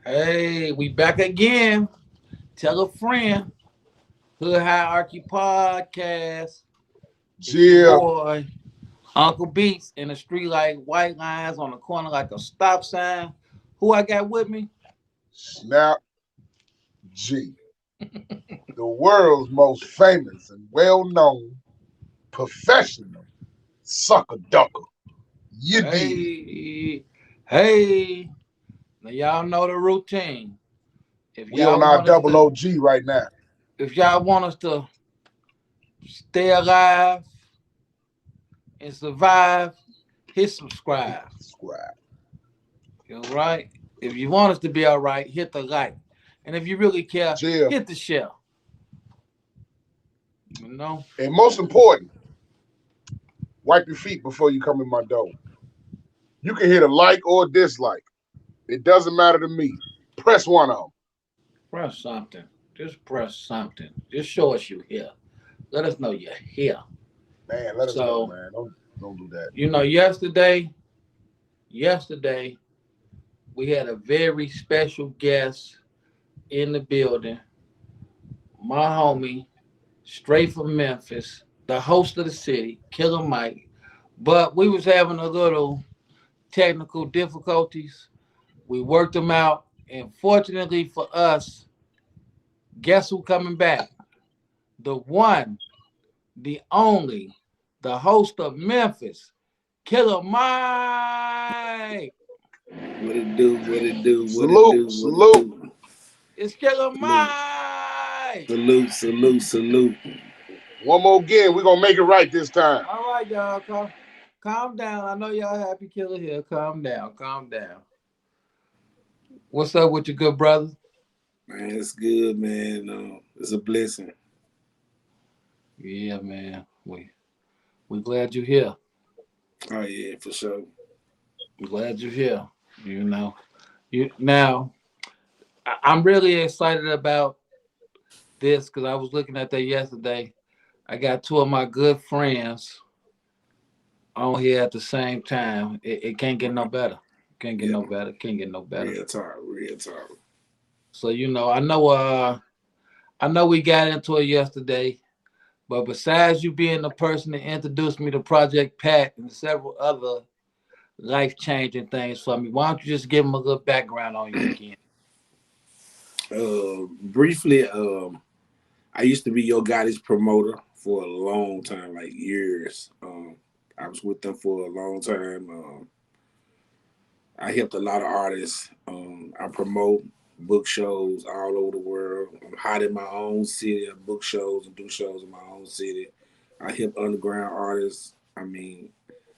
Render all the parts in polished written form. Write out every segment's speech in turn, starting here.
Hey, we back again. Tell a friend. Hood Hierarchy Podcast. It's your Yeah, boy, Uncle Beats, in the street like white lines on the corner like a stop sign. Who I got with me? Snap G, the world's most famous and well-known professional sucker ducker. You did. Hey, hey. Now y'all know the routine. If We on y'all our want us double to, OG right now. if y'all want us to stay alive and survive, hit subscribe. Subscribe. You know, right? If you want us to be all right, hit the like. And if you really care, Chill. hit the share. You know? And most important, wipe your feet before you come in my door. You can hit a like or a dislike. It doesn't matter to me. Press one of them. Press something. Just press something. Just show us you here. Let us know you're here. Man, let us know, So, man. Don't do that. yesterday, we had a very special guest in the building. My homie, straight from Memphis, the host of the city, Killer Mike. But we was having a little technical difficulties. We worked them out, and fortunately for us, guess who coming back? The one, the only, the host of Memphis, Killer Mike. What it do? What it do? What it Salute, do? What it salute. do? It's Killer Salute, Mike. salute, salute, salute. One more again. We're gonna make it right this time. All right, y'all, calm down. I know y'all happy, Killer here. Calm down, calm down. What's up with your good brother? Man, it's good, man. It's a blessing. Yeah, man. We glad you're here. Oh yeah, for sure. Glad you're here. You know, you now. I'm really excited about this because I was looking at that yesterday. I got two of my good friends on here at the same time. It can't get no better. Can't get Yeah, no better. Can't get no better. real talk, real talk. So I know we got into it yesterday, but besides you being the person that introduced me to Project Pat and several other life changing things for me, why don't you just give them a little background on you again? Briefly, I used to be your guys' promoter for a long time, like years. I was with them for a long time. I helped a lot of artists. I promote book shows all over the world. I'm hot in my own city. I book shows and do shows in my own city. I help underground artists. I mean,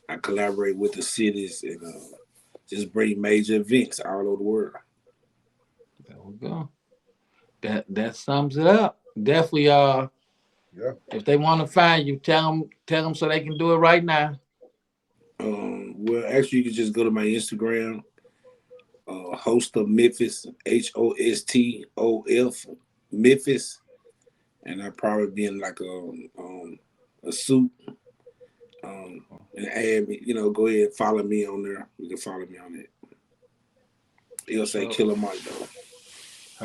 I collaborate with the cities and just bring major events all over the world. There we go. That sums it up. Definitely, Yeah. if they want to find you, tell them so they can do it right now. Well, actually, you can just go to my Instagram, host of Memphis, HOSTOF Memphis, and I probably be in like a suit. And add me, go ahead and follow me on there. You can follow me on it. It'll say So, Killer Mike though.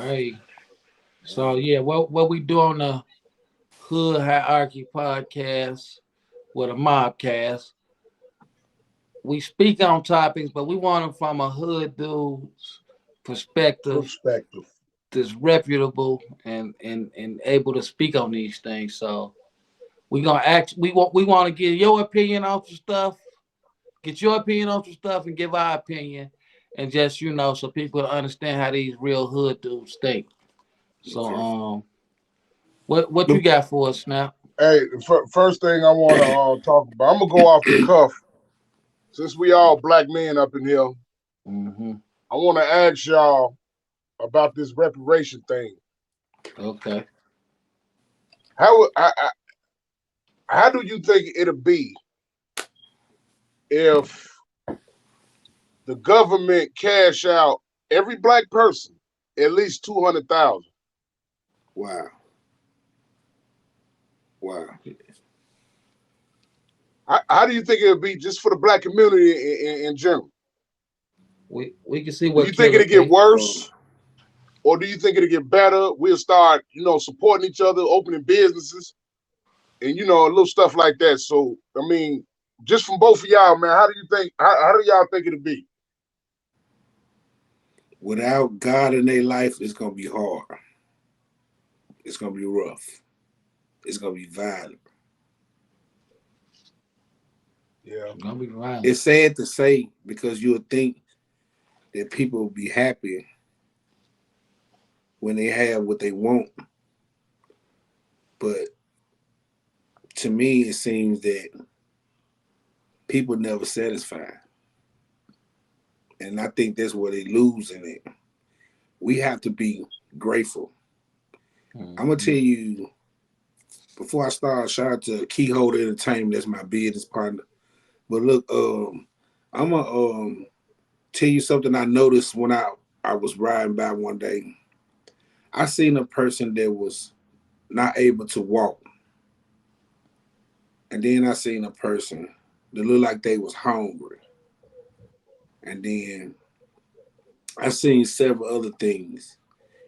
hey, so yeah, what we do on the Hood Hierarchy Podcast with a mobcast, we speak on topics, but we want them from a hood dude's perspective Perspective. that's reputable and able to speak on these things. So we want to get your opinion on some stuff, get your opinion on some stuff, and give our opinion, and just so people understand how these real hood dudes think. So Okay. what you got for us now? Hey, first thing I want to talk about, I'm gonna go off the cuff. Since we all black men up in here, Mm-hmm. I want to ask y'all about this reparation thing. Okay. How how do you think it'll be if the government cash out every black person at least 200,000? Wow. Wow. How do you think it'll be just for the black community in general? We can see Do what you think Killer it'll get think. Um, worse? Or do you think it'll get better? We'll start, supporting each other, opening businesses, and a little stuff like that. So, I mean, just from both of y'all, man, how do you think? How do y'all think it'll be? Without God in their life, it's gonna be hard. It's gonna be rough. It's gonna be violent. Yeah, It's gonna be violent. It's sad to say because you'll think that people will be happy when they have what they want, but to me, it seems that people never satisfied, and I think that's where they lose in it. We have to be grateful. I'm gonna tell you before I start. Shout out to Keyholder Entertainment. That's my business partner. But look, I'm gonna tell you something I noticed when I was riding by one day. I seen a person that was not able to walk, and then I seen a person that looked like they was hungry, and then I seen several other things,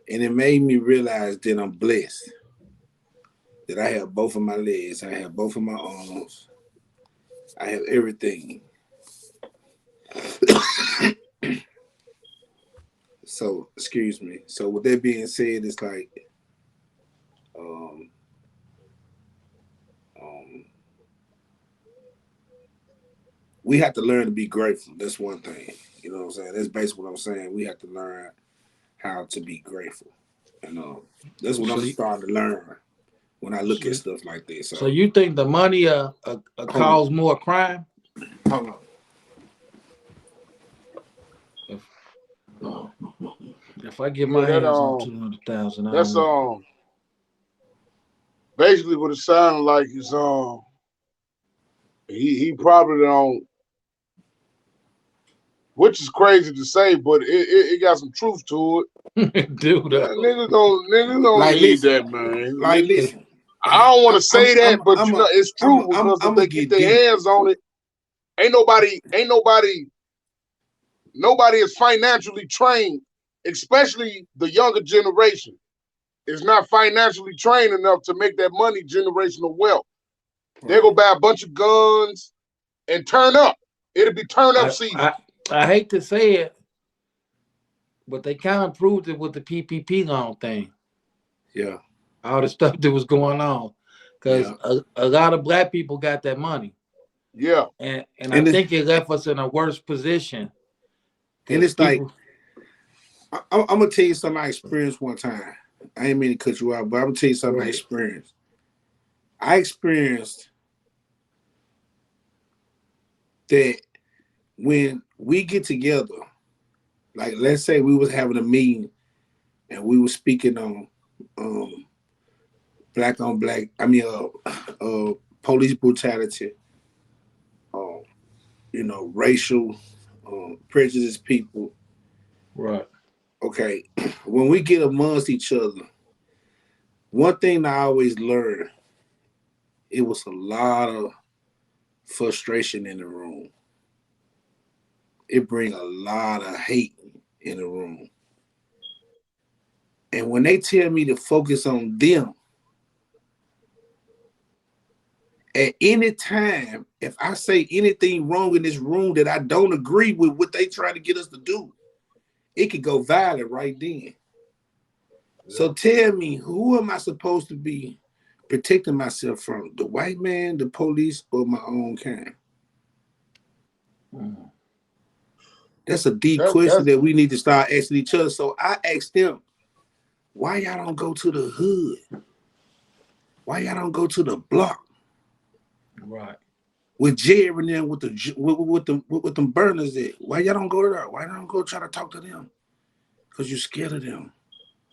and it made me realize that I'm blessed. That I have both of my legs, I have both of my arms, I have everything. So, excuse me. So, with that being said, it's like um, um, we have to learn to be grateful. That's one thing. You know what I'm saying? That's basically what I'm saying. We have to learn how to be grateful. And that's what I'm So, starting to learn when I look at so, stuff like this. so So, you think the money hold on. cause more crime? Hold on. If if I get yeah, my hands on 200,000, I that's don't know. basically what it sounded like. Is he probably don't, which is crazy to say, but it got some truth to it. Dude, Niggas don't Like, need listen. that, man. Like, listen. I don't want to I'm, say that, but it's true because if I'm gonna they get get their deep. hands on it, nobody is financially trained, especially the younger generation. Is not financially trained enough to make that money generational wealth. They Right. go buy a bunch of guns and turn up. It'll be turn up I, season. I I hate to say it, but they kind of proved it with the PPP loan thing. Yeah. All the stuff that was going on, because Yeah. a lot of black people got that money, Yeah, and I And think it left us in a worse position because it's like people. I'm gonna tell you something I experienced one time. I ain't mean to cut you out, but I'm gonna tell you Go something I ahead. experienced. I experienced that when we get together, like let's say we was having a meeting and we were speaking um black on black, police brutality, um, racial prejudice people. Right. Okay, when we get amongst each other, one thing I always learned, it was a lot of frustration in the room. It bring a lot of hate in the room. And when they tell me to focus on them, at any time, if I say anything wrong in this room that I don't agree with what they try to get us to do, it could go violent right then. yeah. So tell me, who am I supposed to be protecting myself from? The white man, the police, or my own kind? Mhm. That's a deep question That's that we need to start asking each other. So I asked them, why y'all don't go to the hood? Why y'all don't go to the block Right. with Jerry and them with them burners there? Why y'all don't go to that? Why y'all don't go try to talk to them? Because you're scared of them.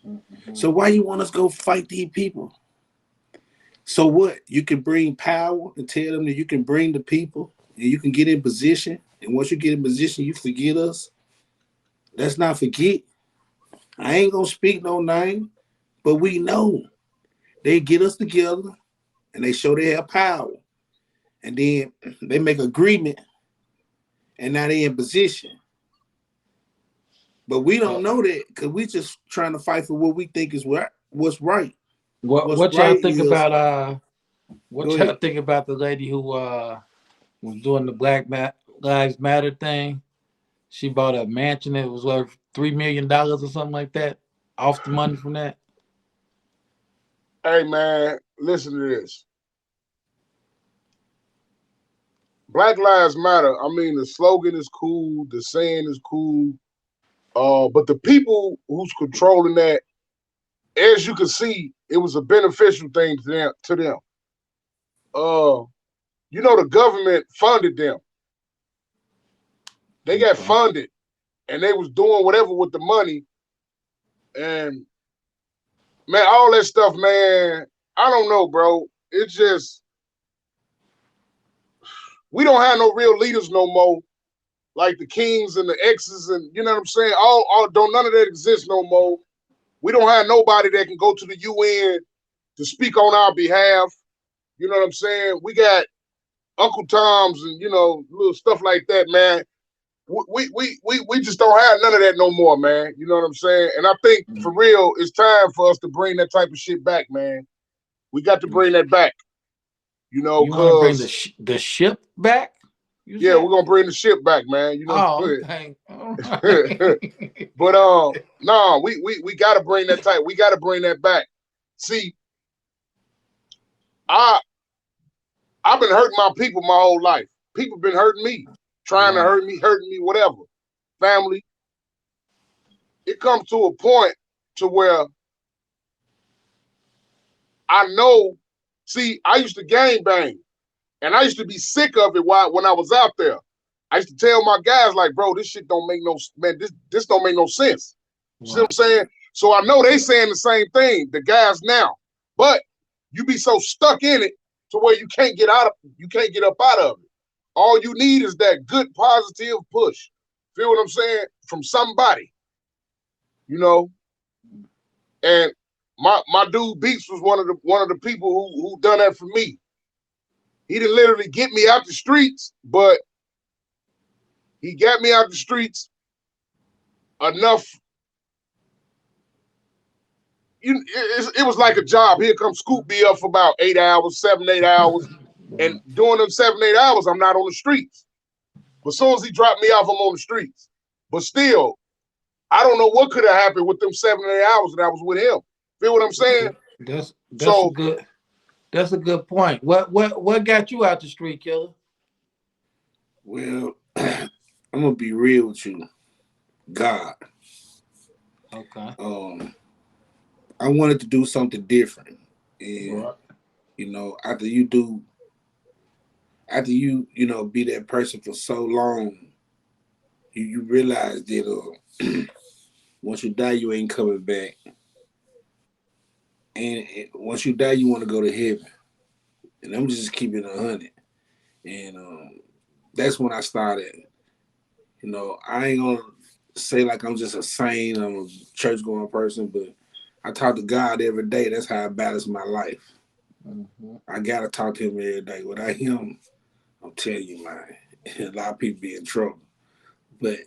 Mhm. So why you want us to go fight these people? So what? You can bring power and tell them that you can bring the people and you can get in position. And once you get in position, you forget us. Let's not forget. I ain't gonna speak no name, but we know they get us together and they show they have power. And then they make agreement and now they in position. But we don't So know that because we just trying to fight for what we think is what's right. What's what y'all right think is about what go y'all ahead. think about the lady who was doing the Lives Matter thing? She bought a mansion that was worth $3 million or something like that off the money from that. Hey man, listen to this. Black Lives Matter. I mean, the slogan is cool, the saying is cool. But the people who's controlling that, as you can see, it was a beneficial thing to them. Uh, the government funded them. They got Okay. funded, and they was doing whatever with the money. And man, all that stuff, man. I don't know, bro. It's just we don't have no real leaders no more, like the kings and the exes, and you know what I'm saying. All don't none of that exists no more. We don't have nobody that can go to the UN to speak on our behalf. You know what I'm saying? We got Uncle Tom's and little stuff like that, man. We just don't have none of that no more, man. You know what I'm saying? And I think for real, it's time for us to bring that type of shit back, man. We got to bring that back, You want to bring cause the ship back? You yeah, we're said? gonna bring the ship back, man. Oh, okay. All right. But no, we gotta bring that type. We gotta bring that back. See, I I've been hurting my people my whole life. People been hurting me, trying to Right. hurting me, whatever. Family. It comes to a point to where I know. See, I used to gang bang, and I used to be sick of it when I was out there. I used to tell my guys like, bro, this shit don't make no man. This don't make no sense. See what Right. I'm saying? So I know they saying the same thing, the guys now, but you be so stuck in it to where you can't get up out of it. All you need is that good positive push. Feel what I'm saying? From somebody, you know. And my dude Beats was one of the people who done that for me. He didn't literally get me out the streets, but he got me out the streets enough. It was like a job. He'd come scoop me up for about 8 hours, 7, 8 hours. And during them 7, 8 hours, I'm not on the streets. But as soon as he dropped me off, I'm on the streets. But still, I don't know what could have happened with them 7, 8 hours that I was with him. Feel what I'm saying? That's a So good point. What got you out the street, killer? Well, I'm gonna be real with you. God. Okay. Um, I wanted to do something different. And Right. after be that person for so long, you realize that once you die, you ain't coming back. And once you die, you want to go to heaven. And I'm just keeping 100. And that's when I started. I ain't gonna say like I'm just a saint, I'm a church going person, but I talk to God every day. That's how I balance my life. Mm-hmm. I gotta talk to him every day. Without him, I'm telling you, man, a lot of people be in trouble. But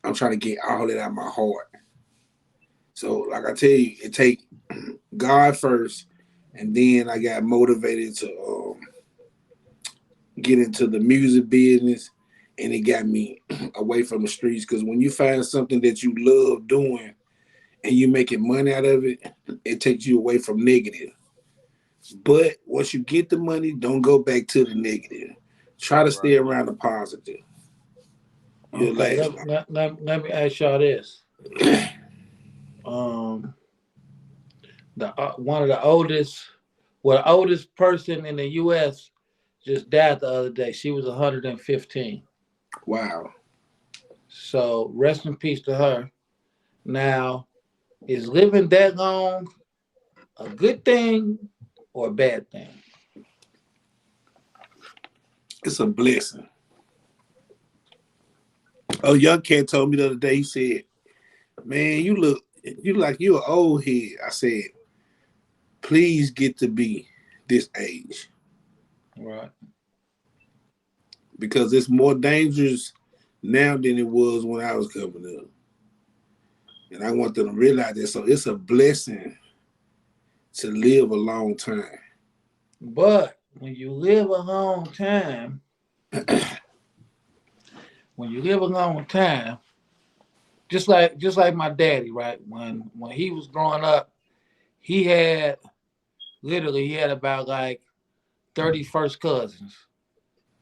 I'm trying to get all that out of my heart. So, like I tell you, it take God first, and then I got motivated to get into the music business, and it got me away from the streets. Because when you find something that you love doing and you making money out of it, it takes you away from negative. But once you get the money, don't go back to the negative. Try to right. stay around the positive. You'll Okay. last Let me ask y'all this. long. Um, the one of the oldest, well, the oldest person in the U.S. just died the other day. She was 115. Wow. So rest in peace to her. Now, is living that long a good thing or a bad thing? It's a blessing. Oh, young cat told me the other day, he said, man, you like you an old head. I said, please get to be this age. Right. Because it's more dangerous now than it was when I was coming up. And I want them to realize that. So it's a blessing to live a long time. But when you live a long time, when you live a long time, just like my daddy, right? When he was growing up, he had literally he had about like 30 first cousins,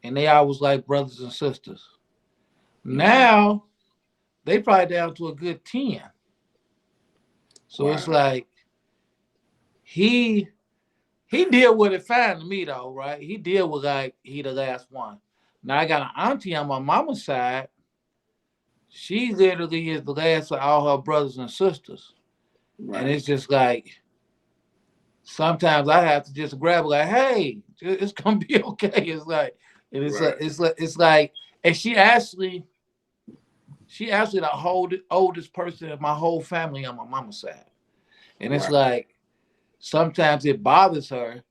and they all was like brothers and sisters. Mm, Now they probably down to a good 10. So it's wow. like he he deal with it fine to me though, right? He deal with like he the last one. Now I got an auntie on my mama's side. She literally is the last of all her brothers and sisters. And Right. it's just like sometimes I have to just grab it like, hey, it's gonna be okay. It's like and Right. it's like and she actually the oldest person in my whole family on my mama's side. And it's Wow. like sometimes it bothers her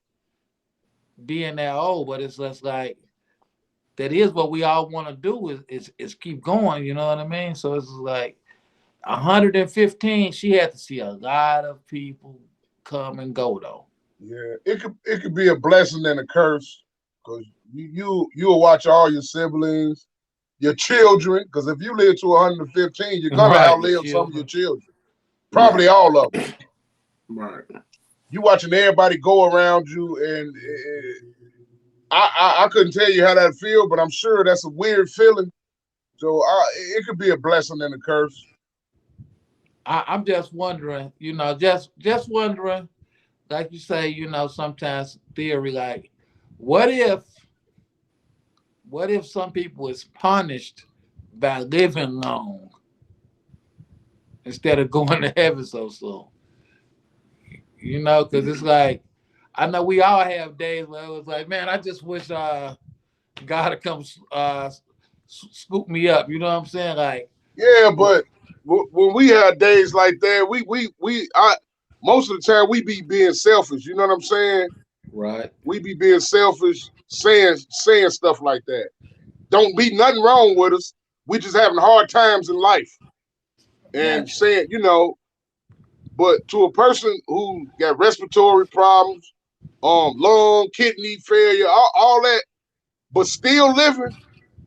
being that old, but it's just like that is what we all want to do is keep going, you know what I mean? So it's like 115, she had to see a lot of people come and go though. Yeah, it could be a blessing and a curse because you'll watch all your siblings, your children. Because if you live to 115, you're gonna Right, your outlive some of your children. children, probably Right. all of them. Right. You watching everybody go around you, and I couldn't tell you how that feel, but I'm sure that's a weird feeling. So it could be a blessing and a curse. I'm just wondering, just wondering, like you say, sometimes theory, like, what if, what if some people is punished by living long instead of going to heaven so soon? Because it's Mm. like, I know we all have days where it was like, man, I just wish God to come scoop me up. You know what I'm saying? Like, Yeah, but when we have days like that, I most of the time we be being selfish. You know what I'm saying? right, We be being selfish, saying stuff like that. Don't be nothing wrong with us. We just having hard times in life and gotcha. saying, but to a person who got respiratory problems, lung, kidney failure, all that, but still living,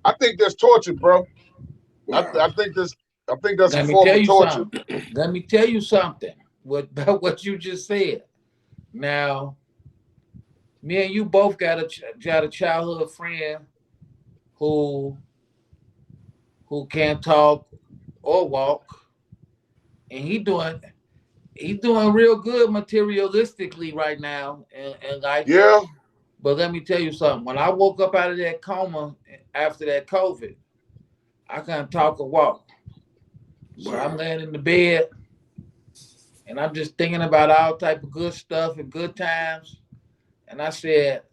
I think that's torture, bro. I, Wow. I think that's I think that's a Let me form tell of you torture. something. Let me tell you something. What about what you just said? Now, me and you both got a childhood friend who who can't talk or walk, and he's doing real good materialistically right now in life. Yeah, But let me tell you something. When I woke up out of that coma after that COVID, I couldn't talk or walk. So I'm Wow. laying in the bed and I'm just thinking about all type of good stuff and good times. And I said,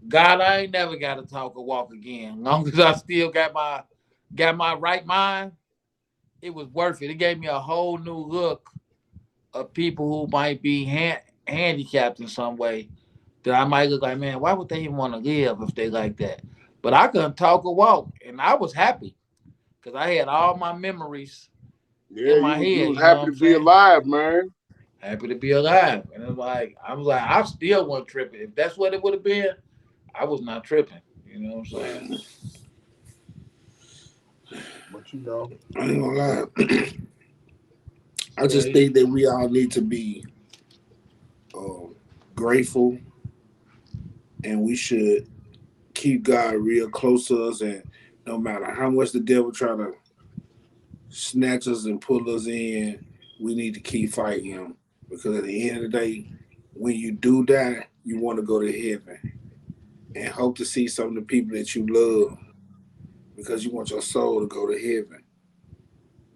God, I ain't never got to talk or walk again. Long as I still got my right mind, it was worth it. It gave me a whole new look of people who might be handicapped in some way. That I might look like, man, why would they even want to live if they like that? But I couldn't talk or walk, and I was happy because I had all my memories yeah, in you my was you head. was You know what happy I'm to be saying? alive, man. Happy to be alive, and it's like I was like, I still wasn't tripping. If that's what it would have been, I was not tripping. You know what I'm saying? Wow. But I ain't gonna lie. I just Straight. think that we all need to be um, grateful, and we should keep God real close to us. And no matter how much the devil try to snatch us and pull us in, we need to keep fighting him. Because at the end of the day, when you do die, you want to go to heaven and hope to see some of the people that you love because you want your soul to go to heaven.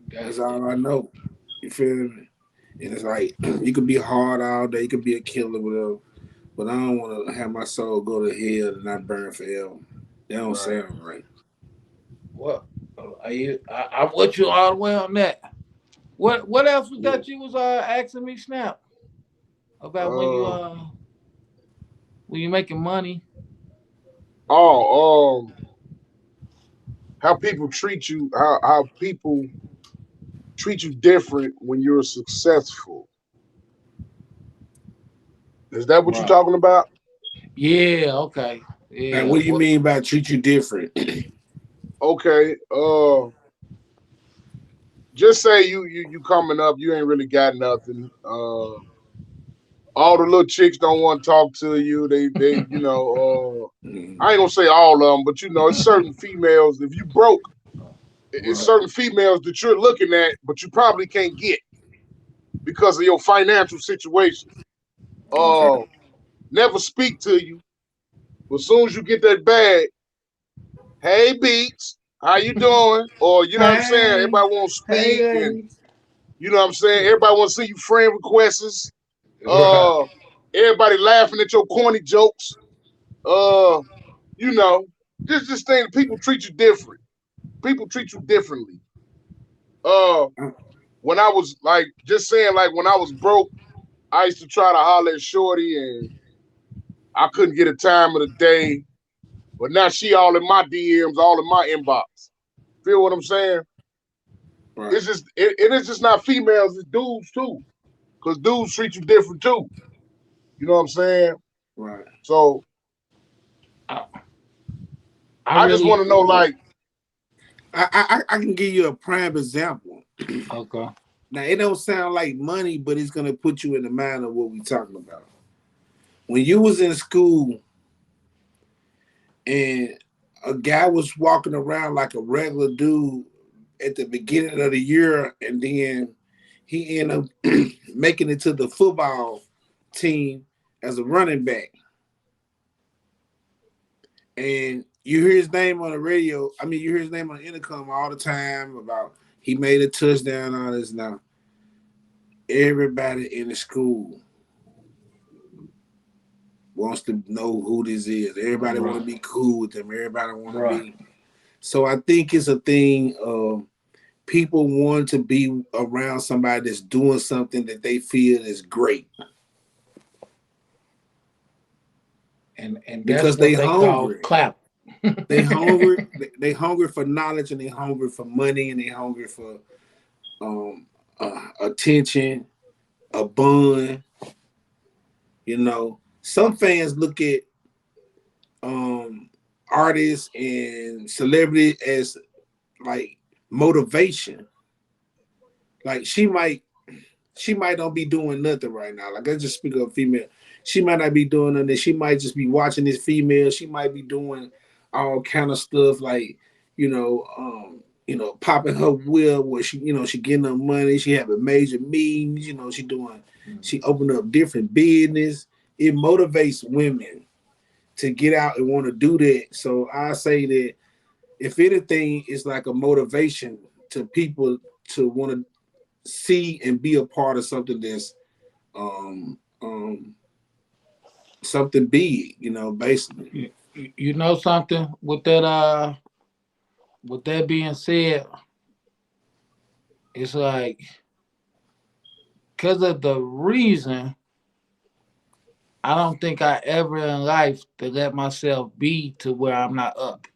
That's Got all I know. You feel me? And it's like you could be hard all day, you could be a killer, whatever. But I don't want to have my soul go to hell and not burn forever. That don't right. sound right. what? I'm with you all the way on that. What else was Yeah. that you was asking me, Snap, about Uh. when you making money? Oh. How people treat you. How people treat you different when you're successful. Is that what you're Right. talking about? Yeah. Okay. Now, Yeah. what do you What? mean by treat you different? Okay. Just say you coming up, you ain't really got nothing. All the little chicks don't want to talk to you. They Mhm. I ain't gonna say all of them, but it's certain females. If you broke, it's Right, certain females that you're looking at, but you probably can't get because of your financial situation. okay, Uh, Never speak to you, but as soon as you get that bag, hey Beats, how you doing? Or you know what I'm saying? Hey. Everybody want to Hey, speak, and lady. you know what I'm saying. Everybody want to see you friend requests. right. Uh, Everybody laughing at your corny jokes. Uh, you know, just thing. People treat you different. People treat you differently. Uh, when I was like just saying, like when I was broke, I used to try to holler at Shorty, and I couldn't get a time of the day. But now she all in my DMs, all in my inbox. Feel what I'm saying? Right, It's just it is just not females, it's dudes too. Cause dudes treat you different too. You know what I'm saying? right. So I, I I just really. want to know, like, I can give you a prime example. Okay. Now, it don't sound like money, but it's gonna put you in the mind of what we talking about. When you was in school and a guy was walking around like a regular dude at the beginning of the year, and then he ended up making it to the football team as a running back, and you hear his name on the radio. I mean, you hear his name on the intercom all the time about he made a touchdown. All this now, everybody in the school wants to know who this is. Everybody want to Right. be cool with them. Everybody want to Right. be. So I think it's a thing of people want to be around somebody that's doing something that they feel is great And that's because what they they call hungry. clap. They hungry. They hungry for knowledge, and they hungry for money, and they hungry for um, attention, a bun. You know, some fans look at um, artists and celebrities as like motivation. Like she might not be doing nothing right now. Like, let's just speak of a female. She might not be doing nothing. She might just be watching this female. She might be doing all kind of stuff like, popping her wheel where she getting her money. She having major meetings. She opened up different business. It motivates women to get out and want to do that. So I say that if anything, it's like a motivation to people to want to see and be a part of something that's um um something big, basically. You know something with that. With that being said, it's like because of the reason. I don't think I ever in life to let myself be to where I'm not up.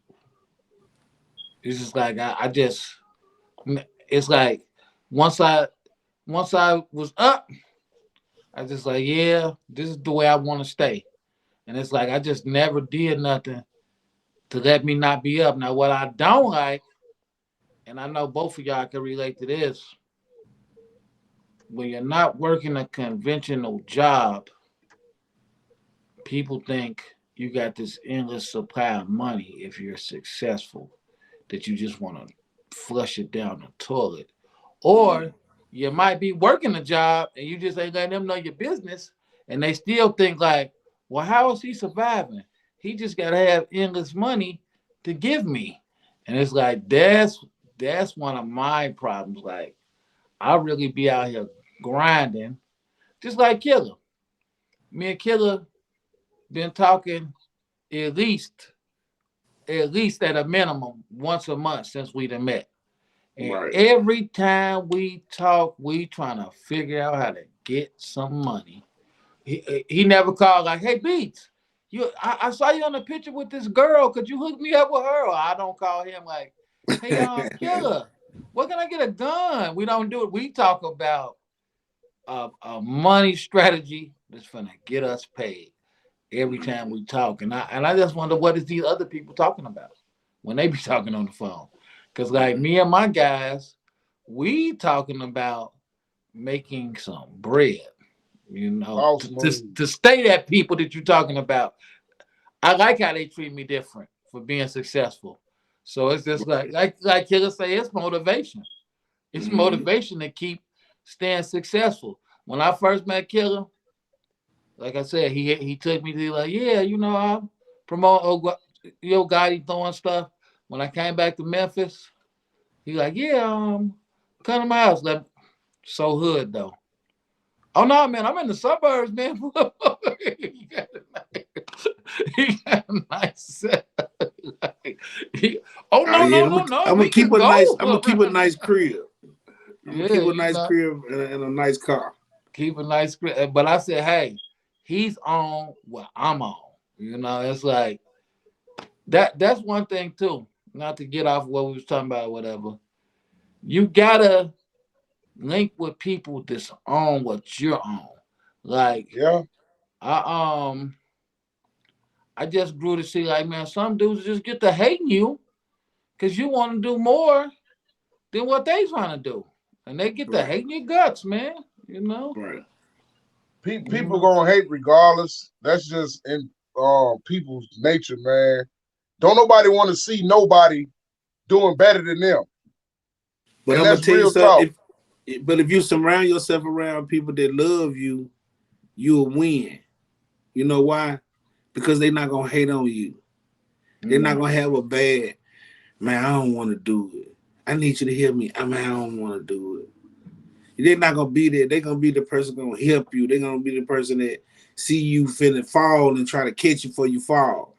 It's just like I just. It's like once I once I was up, I just like yeah, this is the way I want to stay. And it's like I just never did nothing to let me not be up. Now, what I don't like, and I know both of y'all can relate to this, when you're not working a conventional job, people think you got this endless supply of money if you're successful, that you just want to flush it down the toilet. Or you might be working a job and you just ain't letting them know your business, and they still think like, well, how is he surviving? He just gotta have endless money to give me. And it's like that's one of my problems. Like I really be out here grinding, just like Killer. Me and Killer been talking at least at a minimum once a month since we done met. And Right. every time we talk, we trying to figure out how to get some money. He never called like, "Hey, Beats, I saw you on the picture with this girl. Could you hook me up with her?" Or I don't call him like, "Hey, Killer." Where can I get a gun? We don't do it. We talk about a money strategy that's gonna get us paid every time we talk. And I just wonder what is these other people talking about when they be talking on the phone. Cause like me and my guys, we talking about making some bread, Boss to move. stay that people that you're talking about. I like how they treat me different for being successful. So it's just like Killer say, it's motivation. It's Mm-hmm. motivation to keep staying successful. When I first met Killer, like I said, he took me to like, yeah, I promote Yo Gotti throwing stuff. When I came back to Memphis, he like, yeah, come to my house. Like, so hood though. Oh no, man, I'm in the suburbs, man. he got a nice, he got a nice setup. Oh Oh no, yeah, no, I'm no, gonna no. I'm gonna We keep can a nice go I'm gonna keep a around. nice crib. I'm gonna Yeah, keep a nice crib and a nice car. keep a nice script. But I said, hey, he's on what I'm on. It's like that's one thing too. Not to get off what we was talking about, or whatever. You gotta link with people that's on what you're on. Like Yeah. I I just grew to see like, man, some dudes just get to hating you because you want to do more than what they trying to do, and they get to Right, hating your guts, man. You know. right. You People know. gonna hate regardless. That's just in people's nature, man. Don't nobody want to see nobody doing better than them, But and I'm gonna that's tell you real something. talk. If you surround yourself around people that love you, you'll win. You know why? Because they're not gonna hate on you. They're not Mm. gonna have a bad man. I don't want to do it. I need you to hear me. I don't want to do it. They're not gonna be there. They're gonna be the person gonna help you. They're gonna be the person that see you finna fall and try to catch you before you fall.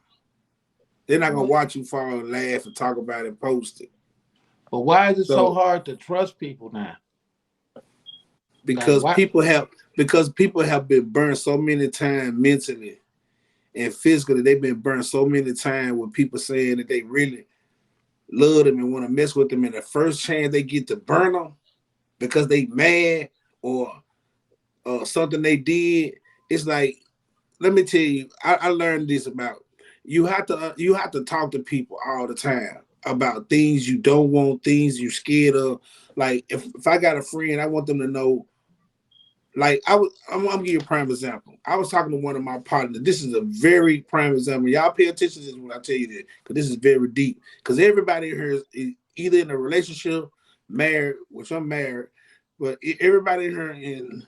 They're not gonna Well, watch you fall and laugh and talk about it and post it. but why is it so So hard to trust people now? Like because why? people have been burned so many times mentally and physically, they've been burned so many times with people saying that they really love them and want to mess with them, and the first chance they get to burn them because they mad or something they did, it's like, let me tell you, I learned this about you have to talk to people all the time about things you don't want, things you scared of. Like if I got a friend, I want them to know. Like I'm gonna give you a prime example. I was talking to one of my partners. This is a very prime example. Y'all pay attention to this when I tell you this, because this is very deep. Because everybody here is either in a relationship, married, which I'm married, but everybody here in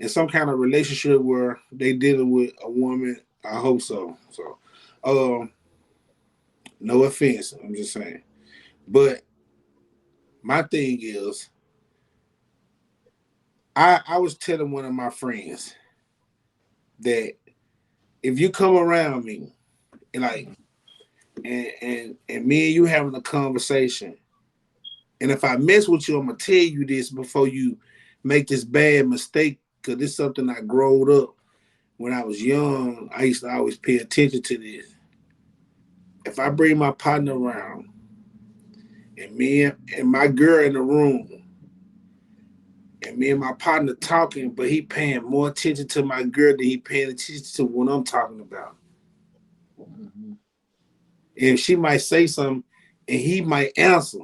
some kind of relationship where they dealing with a woman. I hope so. So, um, no offense. I'm just saying. But my thing is, I was telling one of my friends that if you come around me and like and me and you having a conversation, and if I mess with you, I'm gonna tell you this before you make this bad mistake, because this is something I growed up when I was young. I used to always pay attention to this. If I bring my partner around and me and my girl in the room and me and my partner talking, but he paying more attention to my girl than he paying attention to what I'm talking about. Mhm. And she might say something and he might answer,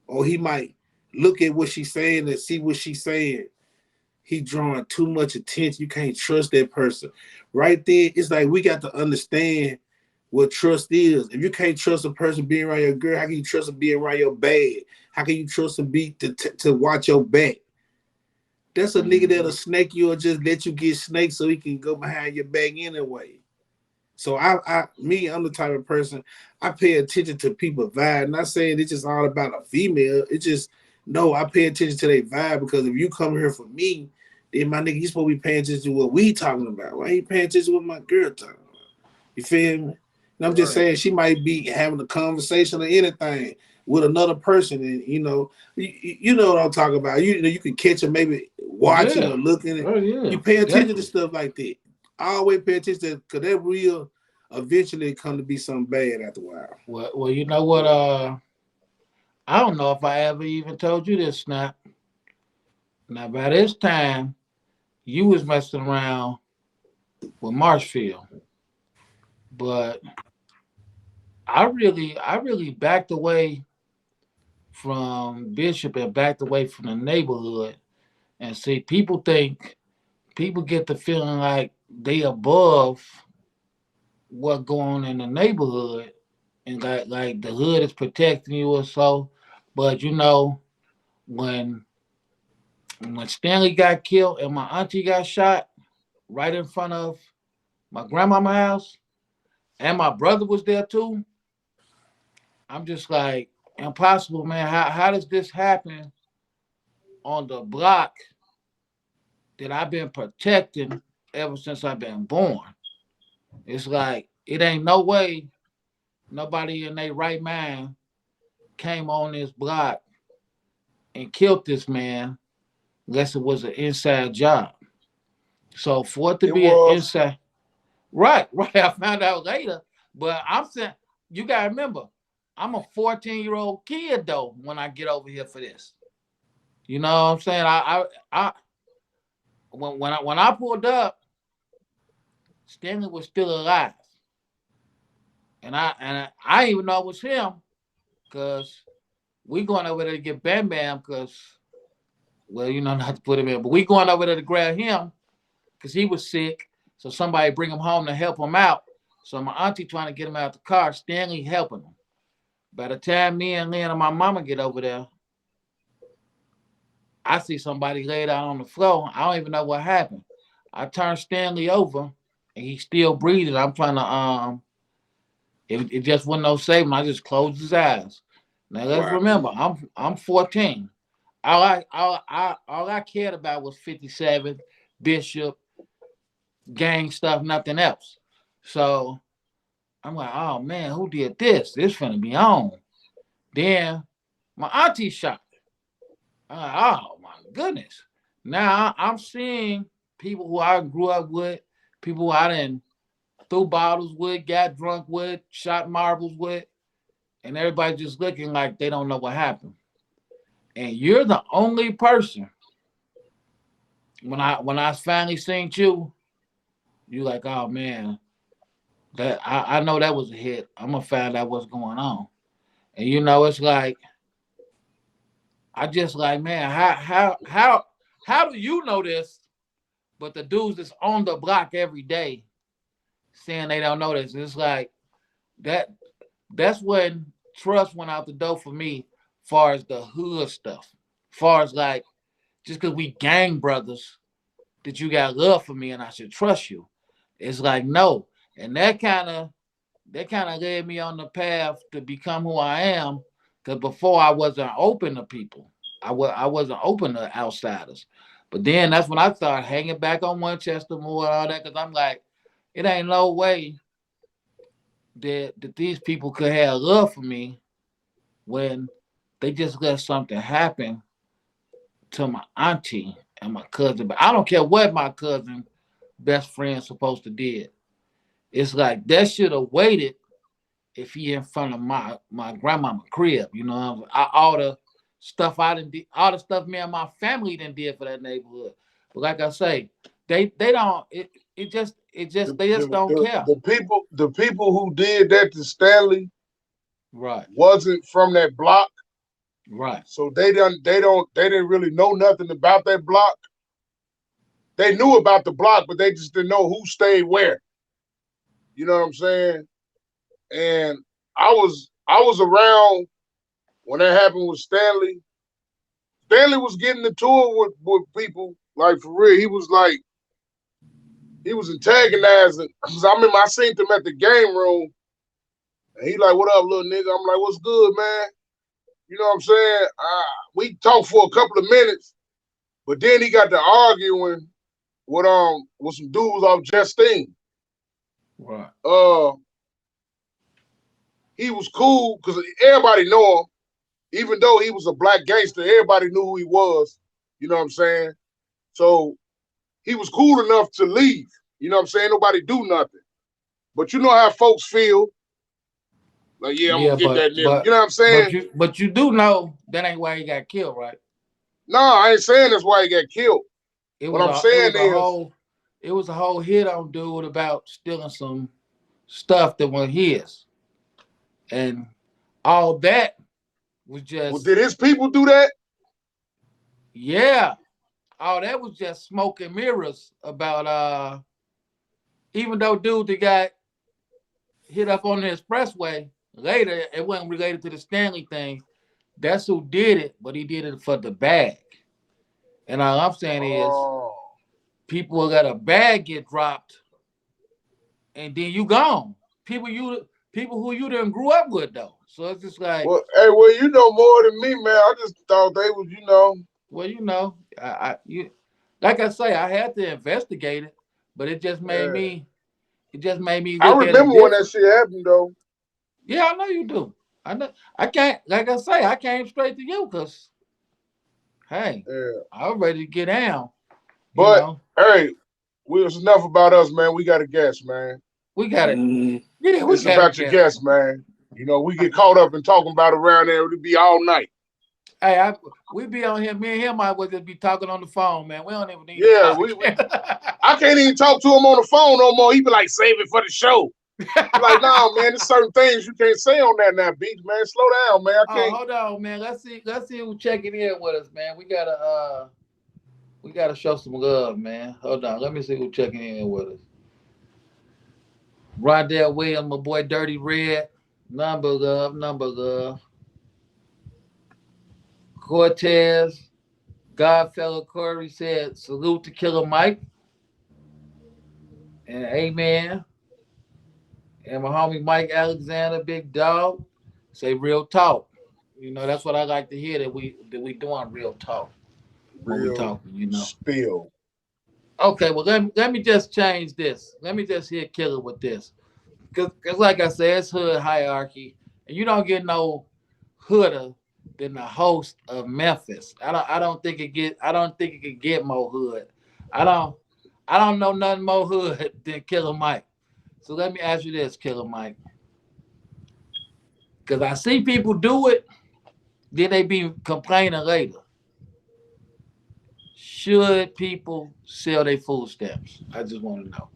or he might look at what she's saying and see what she's saying. He drawing too much attention. You can't trust that person. Right there, it's like we got to understand what trust is. If you can't trust a person being around your girl, how can you trust them being around your bed? How can you trust them to watch your back? That's a nigga that'll Mhm. snake you or just let you get snaked so he can go behind your back anyway. So I'm the type of person, I pay attention to people vibe. Not saying it's just all about a female. It's just no, I pay attention to their vibe, because if you come here for me, then my nigga, you supposed to be paying attention to what we talking about. Why you paying attention to what my girl talking about? You feel me? And I'm just Right. saying she might be having a conversation or anything with another person, and you know what I'm talking about. You can catch her maybe watching Yeah. or looking. Oh You yeah. pay attention to Definitely. stuff like that. I always pay attention to, because that real eventually come to be something bad after a while. Well, you know what? I don't know if I ever even told you this, Snap. Now by this time, you was messing around with Marshfield, but I really backed away from Bishop and backed away from the neighborhood. And see, people get the feeling like they above what going on in the neighborhood, and like the hood is protecting you or so. But when when Stanley got killed and my auntie got shot right in front of my grandmama's house, and my brother was there too, I'm just like, impossible, man. How does this happen on the block that I've been protecting ever since I've been born? It's like it ain't no way nobody in their right mind came on this block and killed this man unless it was an inside job. So for it to It be an was. inside, right, right. I found out later, but I'm saying you gotta remember, I'm a 14-year-old kid though when I get over here for this. You know what I'm saying? I when I pulled up, Stanley was still alive, and I didn't even know it was him because we going over there to get Bam Bam because well, not to put him in, but we going over there to grab him because he was sick. So somebody bring him home to help him out. So my auntie trying to get him out of the car, Stanley helping him. By the time me and Lynn and my mama get over there, I see somebody laid out on the floor. I don't even know what happened. I turn Stanley over and he's still breathing. I'm trying to it just wasn't no saving. I just closed his eyes. Now let's Wow. remember, I'm 14. All I cared about was 57, Bishop, gang stuff, nothing else. So I'm like, oh man, who did this? This finna be on. Then my auntie shot. I'm like, oh my goodness. Now I'm seeing people who I grew up with, people who I didn't threw bottles with, got drunk with, shot marbles with, and everybody just looking like they don't know what happened. And you're the only person when I finally seen you, you like, oh man, that I know that was a hit. I'm gonna find out what's going on. And it's like I just like, man, how do you know this? But the dudes that's on the block every day saying they don't know this. It's like that that's when trust went out the door for me, far as the hood stuff. Far as like just cause we gang brothers that you got love for me and I should trust you. It's like no. And that kind of led me on the path to become who I am. Because before I wasn't open to people, I wasn't open to outsiders. But then that's when I started hanging back on Winchester more and all that. Because I'm like, it ain't no way that these people could have love for me when they just let something happen to my auntie and my cousin. But I don't care what my cousin best friend's supposed to did. It's like that should have waited if he in front of my grandmama crib, all the stuff I didn't do, all the stuff me and my family didn't did for that neighborhood. But like I say, they don't it just The, they just the, don't the, care. the people who did that to Stanley Right, wasn't from that block, right, so they didn't really know nothing about that block. They knew about the block, but they just didn't know who stayed where. You know what I'm saying? And I was around when that happened with Stanley. Stanley was getting the tour with people like for real. He was antagonizing. Cause I remember I seen him at the game room, and he like, "What up, little nigga?" I'm like, "What's good, man?" You know what I'm saying? We talked for a couple of minutes, but then he got to arguing with some dudes off Justine. right, Uh, he was cool because everybody know him. Even though he was a black gangster, everybody knew who he was. You know what I'm saying? So he was cool enough to leave. You know what I'm saying? Nobody do nothing. But you know how folks feel Like, yeah, I'm gonna Yeah, get that nigga. but You know what I'm saying? but you do know that ain't why he got killed, right? No, I ain't saying that's why he got killed. It What was I'm a it saying was a is, whole it was a whole hit on dude about stealing some stuff that was his, and all that was well, just did his people do that? yeah, all that was just smoke and mirrors about even though dude that got hit up on the expressway later, it wasn't related to the Stanley thing. That's who did it, but he did it for the bag. And all I'm saying is, Oh, people got a bag get dropped, and then you gone. People who you didn't grew up with though. So it's just like, well, hey, well, you know more than me, man. I just thought they was, well, like I say, I had to investigate it, but yeah. it just made me I look at it remember when that different. shit happened, though. Yeah, I know you do. I know. I can't. Like I say, I came straight to you because hey, Yeah. I was ready to get down. You But know, hey, it's enough about us, man. We got a guest, man. we got it. Mm, Yeah, we It's got to about your guess. guest, man. We get caught up in talking about it around there. It'll be all night. Hey, we be on here. Me and him might well just be talking on the phone, man. We don't even need a Yeah, podcast. I can't even talk to him on the phone no more. He be like, save it for the show. I'm like, nah, man, there's certain things you can't say on that now, beach, man. Slow down, man. I Oh, can't. hold on, man. Let's see who's checking in with us, man. We gotta show some love, man. Hold on. Let me see who's checking in with us. Rondell Williams, my boy Dirty Red. Number love, number love. Cortez, Godfellow Corey said, salute to Killer Mike. And amen. And my homie Mike Alexander, big dog, say real talk. That's what I like to hear that we doing real talk when we Real talking, you know. spill. Okay, well let me just change this. Let me just hit Killer with this. Cause like I said, it's hood hierarchy. And you don't get no hooder than the host of Memphis. I don't think it could get more hood. I don't I don't know nothing more hood than Killer Mike. So let me ask you this, Killer Mike. Cause I see people do it, then they be complaining later. Should people sell their food stamps? I just want to know.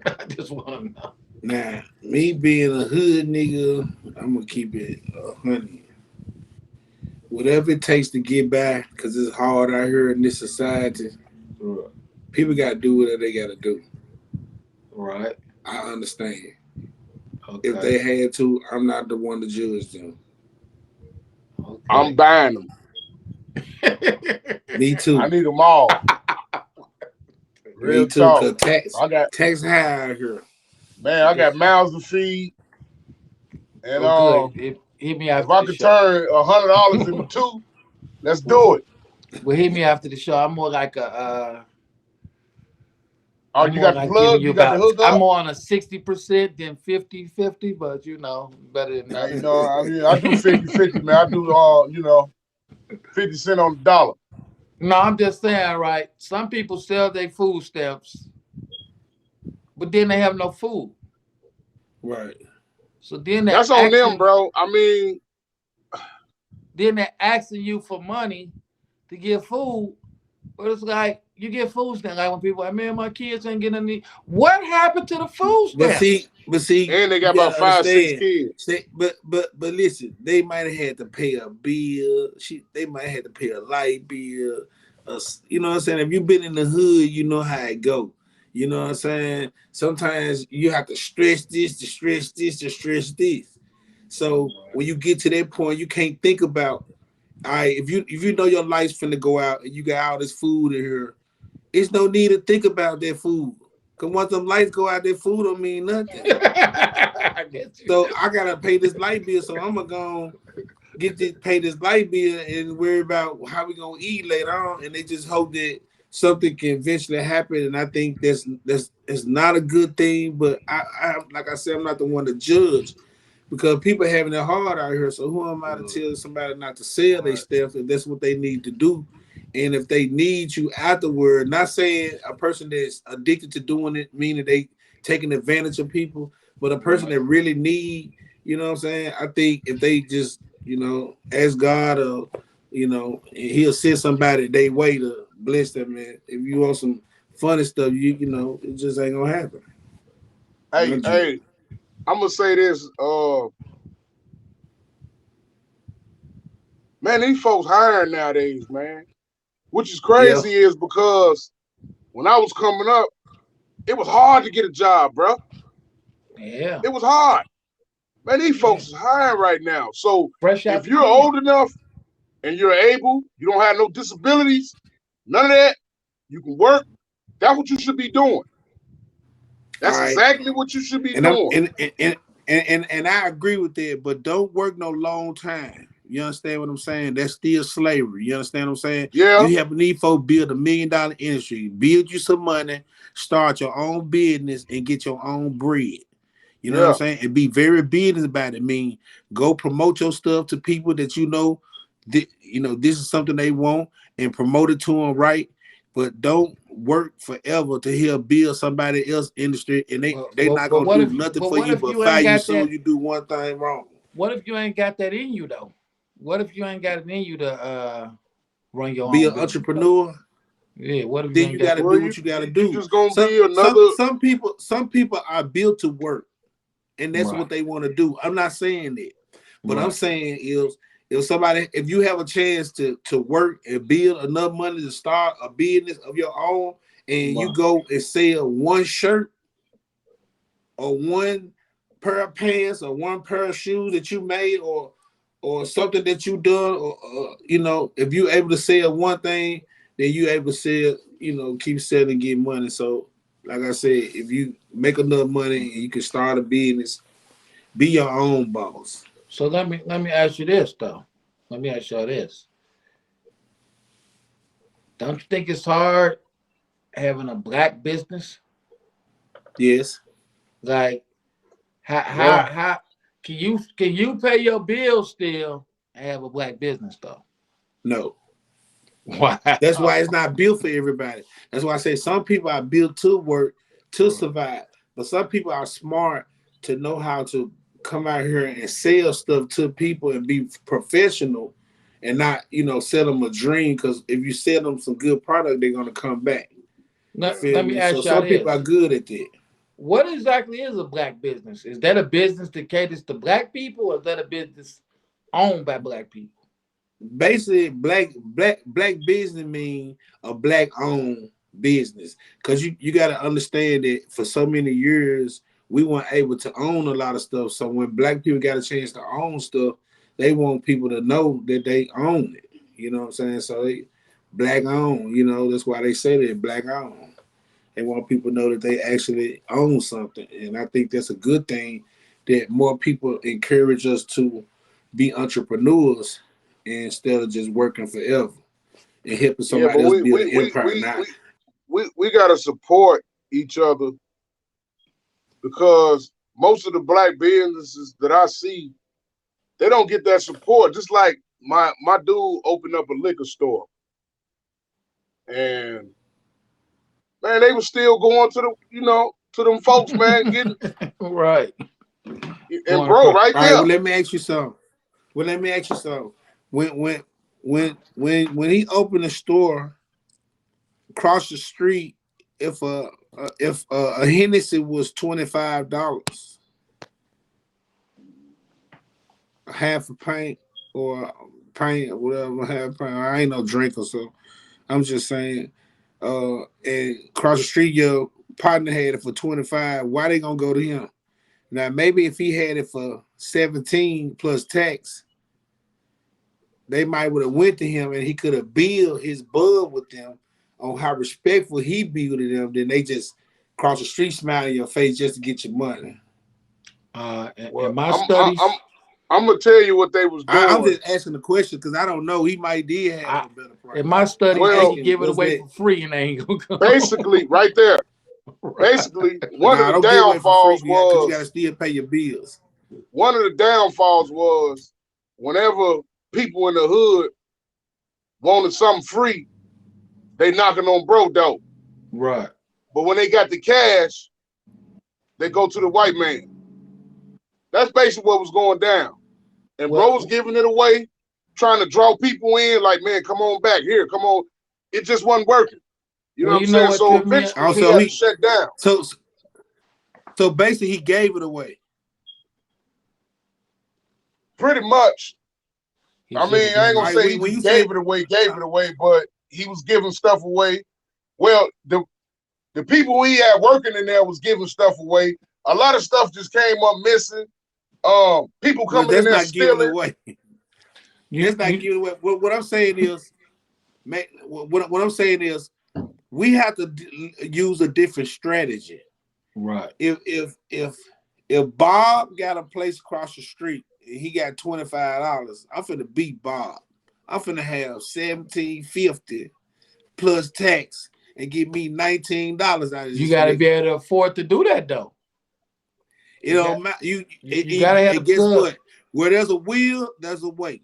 I just want to know. Now, me being a hood nigga, I'm gonna keep it 100. Whatever it takes to get by, cause it's hard out here in this society. People gotta do whatever they gotta do. Right. I understand. If Okay. they had to, I'm not the one to judge them. I'm Okay. buying them. Me I too. need them all. Me Real too. talk. Cause tax I got tax high out here. man, I got Because mouths to feed, and oh, good. Hit me if after I the could show. turn $100 into two, let's do well, it. hit me after the show. Oh, I'm you more got the like giving plug? you You got the about. hook I'm up? more on a 60% than 50-50, but better than Now, nothing. I mean, I do 50-50, man. I do 50 cent on the dollar. No, I'm just saying, right? Some people sell their food stamps, but then they have no food. Right. So That's on them, bro. I mean, then they're asking you for money to get food. But it's like you get food stamps. Like when people like, man, my kids ain't getting any. What happened to the food But see, stamps? but see, and they got you about gotta 5, 6 understand. kids. See, but listen, they might have had to pay a bill. They might have had to pay a light bill. You know what I'm saying? If you've been in the hood, you know how it go. You know what I'm saying? Sometimes you have to stretch this, to stretch this, to stretch this. So when you get to that point, you can't think about, all right, if you know your lights finna go out and you got all this food in here, it's no need to think about that food. Cause once them lights go out, that food don't mean nothing. I get you. So I gotta pay this light bill. So I'm gonna go pay this light bill and worry about how we gonna eat later on. And they just hope that something can eventually happen. And I think that's it's not a good thing. But I like I said, I'm not the one to judge because people having it hard out here. So who am I to tell somebody not to sell their Right. stuff if that's what they need to do? And if they need you afterward, not saying a person that's addicted to doing it, meaning they taking advantage of people, But a person Right. that really need, you know what I'm saying? I think if they just, ask God or, he'll send somebody they way to bless them, man. If you want some funny stuff, it just ain't gonna happen. Hey, Not you. hey, I'm gonna say this. Man, these folks hiring nowadays, man. Which is Yeah. crazy is because when I was coming up, it was hard to get a job, bro. Yeah. It was hard. Man, these Yeah. folks is hiring right now. So Fresh out if the you're pen. old enough and you're able, you don't have no disabilities, none of that, you can work. That's what you should be doing. All That's right. exactly what you should be And I'm doing. and I agree with that, but don't work no long time. You understand what I'm saying? That's still slavery. You understand what I'm saying? Yeah, You have a need for build $1 million industry, build you some money, start your own business, and get your own bread. You know what I'm yeah, saying? And be very business about it. I mean, go promote your stuff to people that this is something they want, and promote it to them right. But don't work forever to help build somebody else industry, and they not gonna do nothing for What you if but you fire ain't you got soon that? as you do one thing wrong. What if you ain't got that in you though? What if you ain't got it in you to run your Be own an business though? entrepreneur, Yeah. What if you then ain't you got got to that? well, do you what you got to you do. just gonna Some be some another. some people are built to work, and that's Right. what they want to do. I'm not saying that. But I'm Right. saying is if you have a chance to work and build enough money to start a business of your own, and you Right. go and sell one shirt or one pair of pants or one pair of shoes that you made, or something that you done, or if you able to sell one thing, then you able to sell, keep selling and get money. So like I said, if you make enough money and you can start a business, be your own boss. So let me ask you this though. Let me ask you this. Don't you think it's hard having a black business? Yes. Like Yeah, how can you pay your bills still and have a black business though? No. That's Wow. why it's not built for everybody. That's why I say some people are built to work, to Right. survive. But some people are smart to know how to come out here and sell stuff to people and be professional, and not, sell them a dream. Because if you sell them some good product, they're gonna come back. You Let, feel let me me? So ask y'all some people are this. good at that. What exactly is a black business? Is that a business that caters to black people, or is that a business owned by black people? Basically, black business mean a black owned business, because you got to understand that for so many years we weren't able to own a lot of stuff. So when black people got a chance to own stuff, they want people to know that they own it. You know what I'm saying? So they black owned. That's why they say that black owned. They want people to know that they actually own something, and I think that's a good thing, that more people encourage us to be entrepreneurs instead of just working forever and helping yeah, somebody but else we build we an we empire. we Not we we gotta support each other because most of the black businesses that I see, they don't get that support. Just like my dude opened up a liquor store, and man, they was still going to to them folks, man, getting Right. and Going bro, across. right all right. there. Well, let me ask you something. When when he opened a store across the street, if a Hennessy was $25, a half a pint, or a pint or whatever, half a pint. I ain't no drinker, so I'm just saying. And across the street, your partner had it for 25. Why they gonna go to him? Now maybe if he had it for 17 plus tax, they might would have went to him and he could have built his bud with them on how respectful he be with them. Then they just cross the street, smile in your face just to get your money. In Well, my I'm studies, I'm gonna tell you what they was I'm doing. just asking the question because I don't know. He might did have I a better in price. my I'm studies they Well, can asking, give it was away that for free and they ain't gonna come. basically, right there, Right. basically, one of nah? the Don't give away for free downfalls because you got to was still pay your bills. whenever people in the hood wanted something free, they knocking on bro door. Right. But when they got the cash, they go to the white man. That's basically what was going down. And bro was Well, giving it away, trying to draw people in, like, man, come on back here, come on. It just wasn't working. You know well, what I'm you know saying? what So took me. eventually he Also, had to shut down. so basically he gave it away. Pretty much. He I should mean, have I ain't been. gonna All right, say he when just you say gave it away, but he was giving stuff away. Well, the people he had working in there was giving stuff away. A lot of stuff just came up missing. People well, coming in that's there not giving stealing. away. You, That's not you, giving away. What I'm saying is, man, what I'm saying is, we have to use a different strategy. right. If Bob got a place across the street and he got $25, I'm finna beat Bob. I'm finna have $17.50 plus tax and give me $19 out of You this got to nigga. be able to afford to do that though. It You got don't matter. you got to have And guess good. what? Where there's a will, there's a way.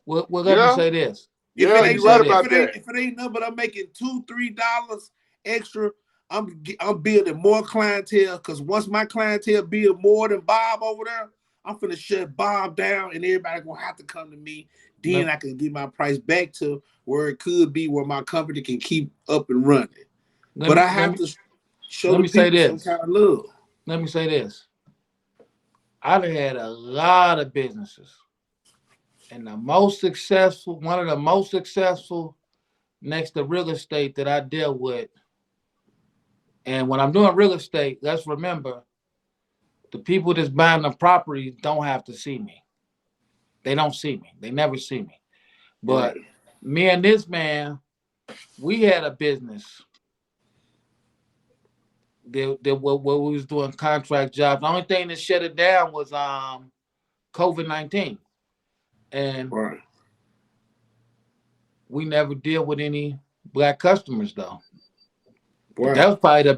Well, let me Yeah, say this. If yeah, it Let me ain't you're say right nothing, this. about that. if it ain't nothing, but I'm making $2-3 extra, I'm building more clientele. Cause once my clientele build more than Bob over there, I'm finna shut Bob down, and everybody gonna have to come to me. Then Let, I can get my price back to where it could be, where my company can keep up and running. let But me I let have me to show let the me say people some this. kind of love. Let me say this. I've had a lot of businesses, and one of the most successful next to real estate that I deal with. And when I'm doing real estate, let's remember the people that's buying the property don't have to see me. They don't see me. They never see me. Right. But me and this man, we had a business that what we was doing contract jobs. The only thing that shut it down was COVID-19, and Right. we never deal with any black customers though. But Right. that was probably the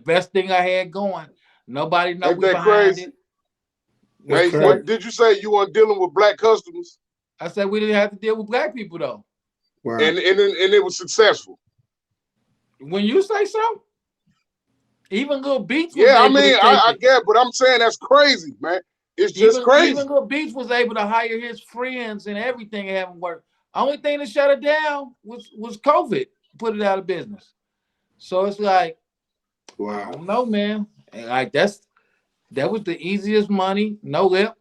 best thing I had going. Nobody know Ain't we that behind it. crazy? That's What you Hey, say? what crazy. did you say? You weren't dealing with black customers, I said we didn't have to deal with black people though. Right. and it was successful. When you say so, even Little Beach was Yeah, I able to mean, take I it. get, but I'm saying that's crazy, man. It's just Even crazy. Little Beach was able to hire his friends and everything and haven't worked. Only thing that shut it down was COVID, put it out of business. So it's like, I Wow. don't know, man. And like that was the easiest money, no lip.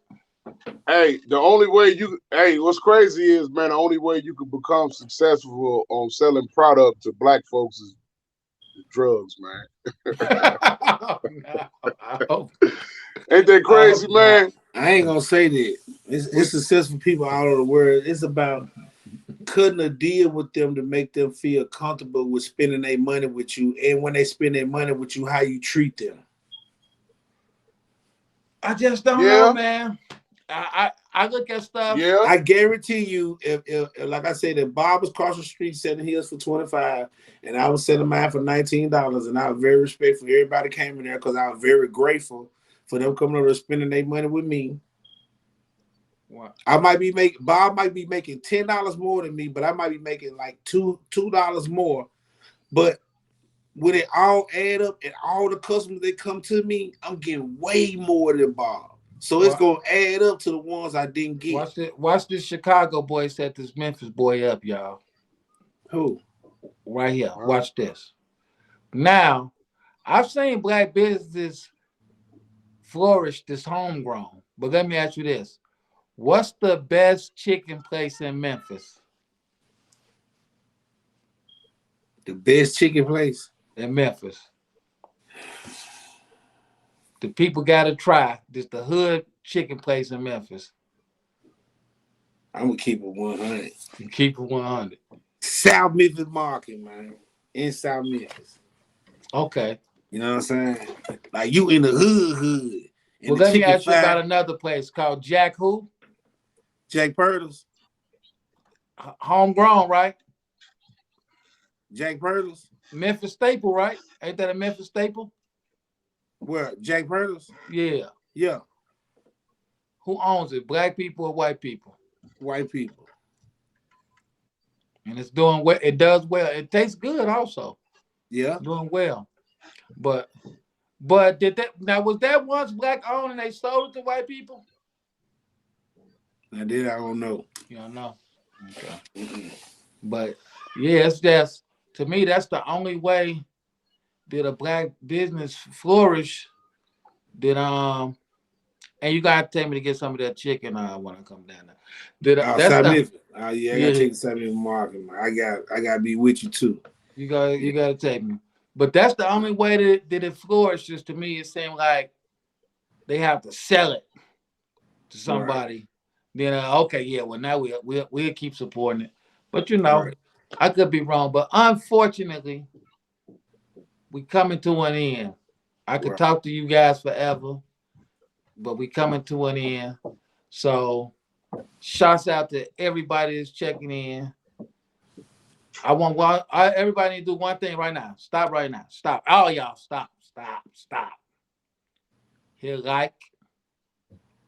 Hey, the only way hey, what's crazy is, man, the only way you could become successful on selling product to black folks is drugs, man. No, Ain't that I hope crazy, not. man? I ain't gonna say that. It's successful people all over the world. It's about cutting a deal with them to make them feel comfortable with spending their money with you, and when they spend their money with you, how you treat them. I just don't know, Yeah, man. I look at stuff. yeah. I guarantee you, if like I said, if Bob was across the street selling his for 25, and I was selling mine for $19, and I was very respectful. Everybody came in there because I was very grateful for them coming over and spending their money with me. What? I might be making Bob might be making $10 more than me, but I might be making like $2 more. But when it all add up and all the customers that come to me, I'm getting way more than Bob. So it's What? gonna add up to the ones I didn't get. Watch this Chicago boy set this Memphis boy up, y'all. Who? Right here. Huh? Watch this. Now, I've seen black businesses flourish this homegrown. But let me ask you this. What's the best chicken place in Memphis? The best chicken place. In Memphis. The people gotta try. This the hood chicken place in Memphis. I'm gonna keep it 100. You keep it 100. South Memphis Market, man. In South Memphis. Okay. You know what I'm saying? Like you in the hood. And Well, the let me chicken ask you about fry, another place called Jack Who? Jack Purtles. Homegrown, right? Jack Purtles. Memphis staple, right? Ain't that a Memphis staple? Where? Jack Purtles? Yeah. Yeah. Who owns it? Black people or white people? White people. And it's doing well. It does well. It tastes good also. Yeah. Doing well. But But did that now was that once black owned and they sold it to white people? I did. I don't know. You don't know. Okay. Mm-mm. But yeah, it's just to me that's the only way that a black business flourish. That and you gotta take me to get some of that chicken when I come down there. That's South the Memphis. Yeah, I gotta yeah. take the South Memphis market. Man. I gotta be with you too. You Yeah. gotta take me. But that's the only way that it flourishes to me. It seems like they have to sell it to Right. somebody. Then okay, yeah, well now we'll keep supporting it. But Right. I could be wrong. But unfortunately, we coming to an end. I could Right. talk to you guys forever, but we coming to an end. So shouts out to everybody that's checking in. Everybody need to do one thing right now. Stop right now. Stop. All y'all stop. Stop. Stop. Hit like,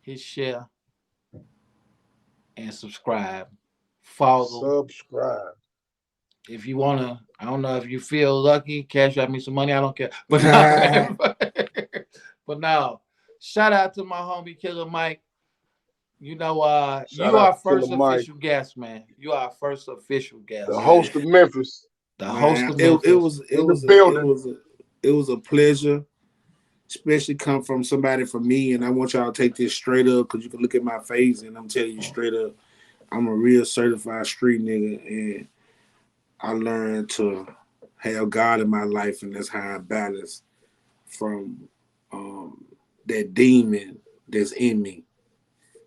hit share, and subscribe. Follow. Subscribe. If you wanna, I don't know if you feel lucky, cash out me some money. I don't care. But Right. no, but no. Shout out to my homie Killer Mike. Shout You out are to Killer first Mike, official guest, man. You are first official the guest. host of Memphis, The host Man, of it Memphis. was in the building. it was a pleasure, especially come from somebody from me. And I want y'all to take this straight up because you can look at my face and I'm telling you straight up, I'm a real certified street nigga, and I learned to have God in my life, and that's how I balance from um, that demon that's in me.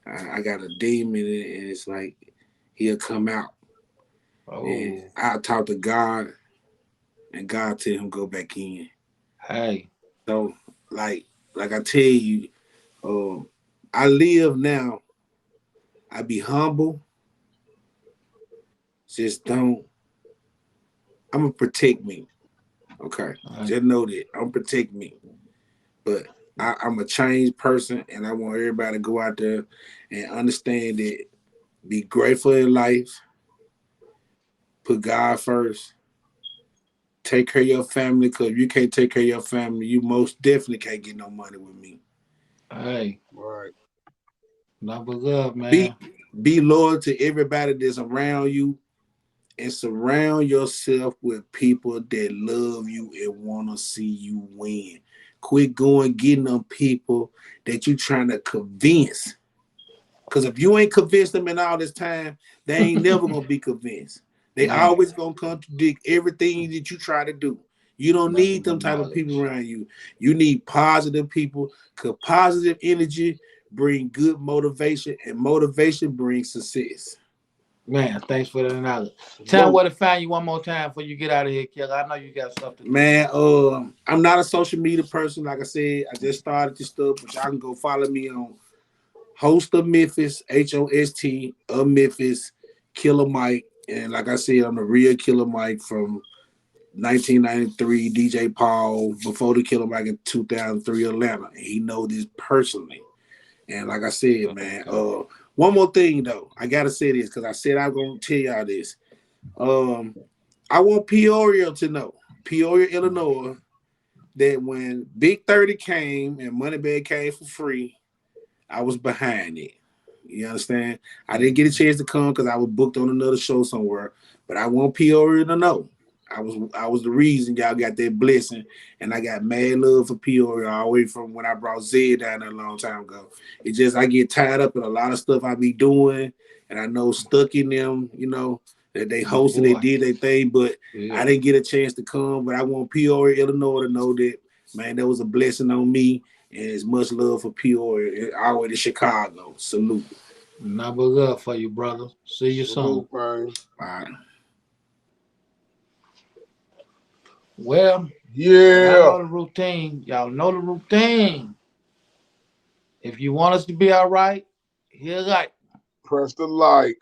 I got a demon, and it's like he'll come out, and Oh, I talk to God, and God tell him go back in. hey, So, like, like I tell you, um, I live now. I be humble. Just don't. I'm gonna protect me. Okay, hey, just know that I'm gonna protect me. But I'm a changed person, and I want everybody to go out there and understand that. Be grateful in life. Put God first. Take care of your family, because if you can't take care of your family, you most definitely can't get no money with me. hey. Right. Not but love, Be man. be loyal to everybody that's around you, and surround yourself with people that love you and want to see you win. Quit going getting them people that you trying to convince. Because if you ain't convinced them in all this time, they ain't never gonna be convinced. They Man, always gonna contradict everything that you try to do. You don't nothing need but them type of people knowledge. around you. You need positive people, because positive energy bring good motivation, and motivation brings success. Man, thanks for the knowledge. Tell me Salute. where to find you one more time before you get out of here, Killer. I know you got stuff to do. Man, I'm not a social media person. Like I said, I just started this stuff, but y'all can go follow me on Host of Memphis, HOST of Memphis, Killer Mike. And like I said, I'm the real Killer Mike from 1993, DJ Paul, before the Killer Mike in 2003 Atlanta. And he know this personally. And like I said, man, Okay. one more thing though. I gotta say this because I said I'm gonna tell y'all this. Um, I want Peoria to know, Peoria, Illinois, that when Big 30 came and Moneybag came for free, I was behind it. You understand? I didn't get a chance to come because I was booked on another show somewhere. But I want Peoria to know. I was the reason y'all got that blessing, and I got mad love for Peoria all the way from when I brought Zed down there a long time ago. It's just I get tied up in a lot of stuff I be doing, and I know stuck in them, that they My hosted, they boy. did their thing, but I Yeah. didn't get a chance to come. But I want Peoria, Illinois to know that, man, that was a blessing on me, and it's much love for Peoria all the way to Chicago. Salute. Not but love for you, brother. See you soon. Salute, man. All right. Well, y'all Yeah. know the routine. Y'all know the routine. If you want us to be all right, hit like. Press the like.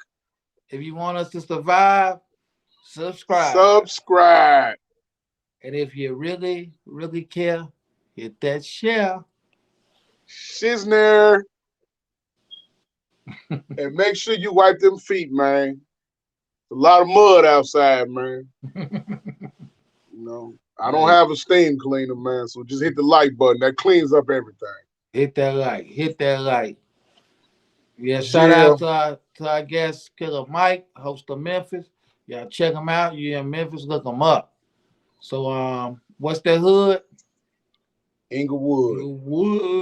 If you want us to survive, subscribe. Subscribe. And if you really, really care, hit that share. Shizner. And make sure you wipe them feet, man. A lot of mud outside, man. You know. I don't have a steam cleaner, man. So just hit the like button. That cleans up everything. Hit that like. Hit that like. Yeah, shout Yeah, out to our guest, Killer Mike, host of Memphis. Yeah, check him out. You in Memphis, look him up. So what's that hood? Inglewood. Inglewood.